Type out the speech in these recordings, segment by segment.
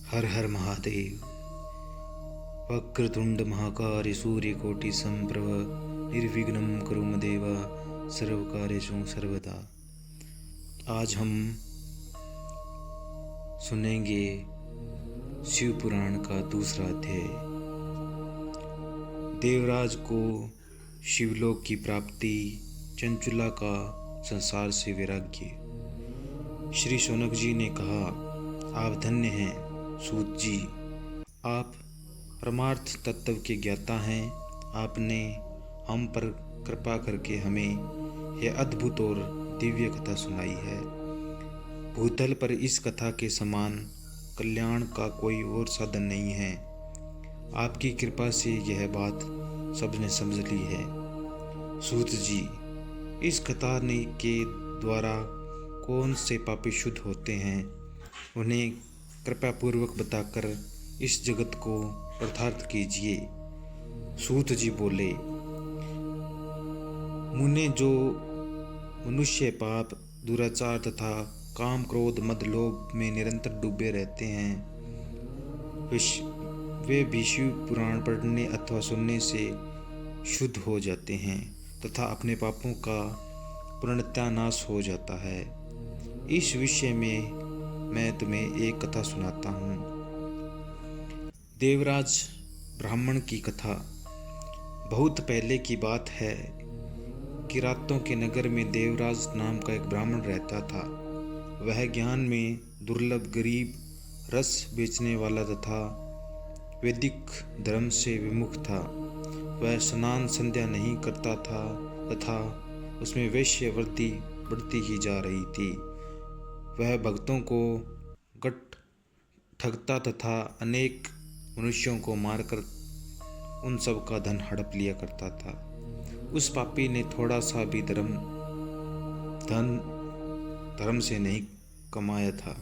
हर हर महादेव। वक्रतुंड महाकाय सूर्यकोटि संप्रभ निर्विघ्नं कुरु मे देव सर्वकार्येषु सर्वदा। आज हम सुनेंगे शिव पुराण का दूसरा अध्याय। देवराज को शिवलोक की प्राप्ति, चंचुला का संसार से वैराग्य। श्री शौनक जी ने कहा, आप धन्य हैं सूत जी, आप परमार्थ तत्व के ज्ञाता हैं। आपने हम पर कृपा करके हमें यह अद्भुत और दिव्य कथा सुनाई है। भूतल पर इस कथा के समान कल्याण का कोई और साधन नहीं है। आपकी कृपा से यह बात सबने समझ ली है। सूत जी, इस कथा ने के द्वारा कौन से पापी शुद्ध होते हैं, उन्हें कृपा पूर्वक बताकर इस जगत को अर्थार्थ कीजिए। सूत जी बोले, मुने जो मनुष्य पाप, दुराचार तथा काम, क्रोध, मद, लोभ में निरंतर डूबे रहते हैं, वे भी शिव पुराण पढ़ने अथवा सुनने से शुद्ध हो जाते हैं तथा अपने पापों का पूर्णतयानाश हो जाता है। इस विषय में मैं तुम्हें एक कथा सुनाता हूँ। देवराज ब्राह्मण की कथा। बहुत पहले की बात है कि रातों के नगर में देवराज नाम का एक ब्राह्मण रहता था। वह ज्ञान में दुर्लभ, गरीब, रस बेचने वाला तथा वैदिक धर्म से विमुख था। वह स्नान संध्या नहीं करता था तथा उसमें वैश्यवृत्ति बढ़ती ही जा रही थी। वह भक्तों को गट ठगता तथा अनेक मनुष्यों को मारकर उन सब का धन हड़प लिया करता था। उस पापी ने थोड़ा सा भी धर्म से नहीं कमाया था।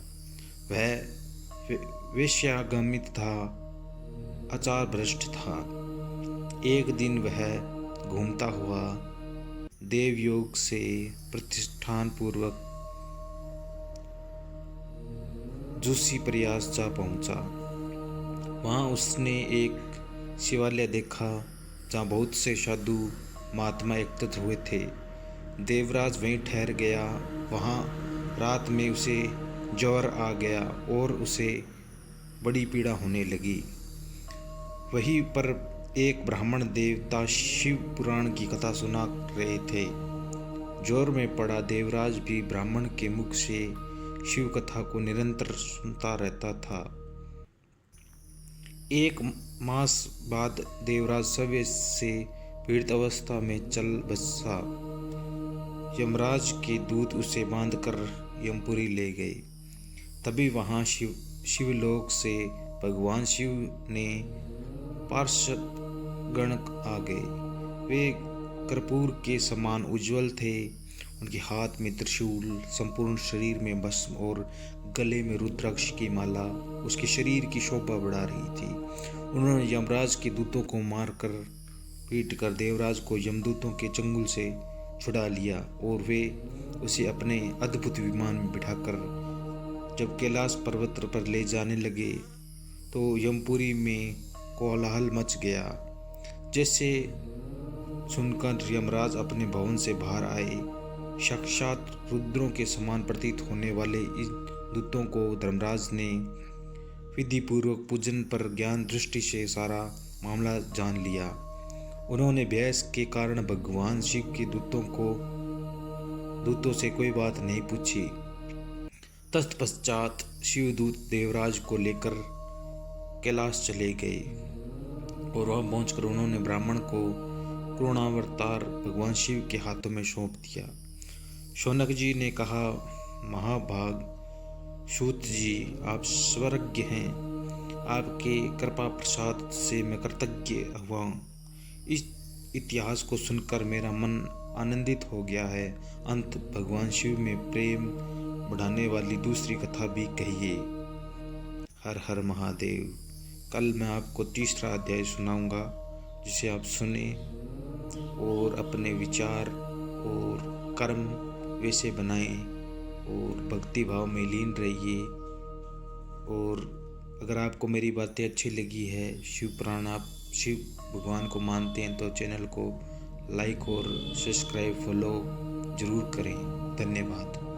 वह वेश्यागामी तथा आचार भ्रष्ट था। एक दिन वह घूमता हुआ देवयोग से प्रतिष्ठान पूर्वक जोशी प्रयास जा पहुंचा। वहां उसने एक शिवालय देखा जहाँ बहुत से साधु महात्मा एकत्रित हुए थे। देवराज वहीं ठहर गया। वहां रात में उसे ज्वर आ गया और उसे बड़ी पीड़ा होने लगी। वहीं पर एक ब्राह्मण देवता शिव पुराण की कथा सुना रहे थे। ज्वर में पड़ा देवराज भी ब्राह्मण के मुख से शिव कथा को निरंतर सुनता रहता था। एक मास बाद देवराज सवेरे से पीड़ित अवस्था में चल बसा। यमराज के दूत उसे बांधकर यमपुरी ले गए। तभी वहां शिवलोक से भगवान शिव ने पार्षद गण आ गए। वे कर्पूर के समान उज्जवल थे। उनके हाथ में त्रिशूल, संपूर्ण शरीर में भस्म और गले में रुद्राक्ष की माला उसके शरीर की शोभा बढ़ा रही थी। उन्होंने यमराज के दूतों को मारकर पीट कर देवराज को यमदूतों के चंगुल से छुड़ा लिया और वे उसे अपने अद्भुत विमान में बिठाकर जब कैलाश पर्वत पर ले जाने लगे तो यमपुरी में कोलाहल मच गया। जैसे सुनकर यमराज अपने भवन से बाहर आए। साक्षात रुद्रों के समान प्रतीत होने वाले इन दूतों को धर्मराज ने विधि पूर्वक पूजन पर ज्ञान दृष्टि से सारा मामला जान लिया। उन्होंने बहस के कारण भगवान शिव के दूतों से कोई बात नहीं पूछी। तत्पश्चात शिवदूत देवराज को लेकर कैलाश चले गए और वहां पहुंचकर उन्होंने ब्राह्मण को करुणावतार भगवान शिव के हाथों में सौंप दिया। शौनक जी ने कहा, महाभाग सूत जी, आप स्वर्गज्ञ हैं। आपके कृपा प्रसाद से मैं कृतज्ञ हुआ। इस इतिहास को सुनकर मेरा मन आनंदित हो गया है। अंत भगवान शिव में प्रेम बढ़ाने वाली दूसरी कथा भी कहिए। हर हर महादेव। कल मैं आपको तीसरा अध्याय सुनाऊंगा, जिसे आप सुने और अपने विचार और कर्म वैसे बनाएं और भक्ति भाव में लीन रहिए और अगर आपको मेरी बातें अच्छी लगी है, शिव पुराण आप शिव भगवान को मानते हैं तो चैनल को लाइक और सब्सक्राइब फॉलो ज़रूर करें। धन्यवाद।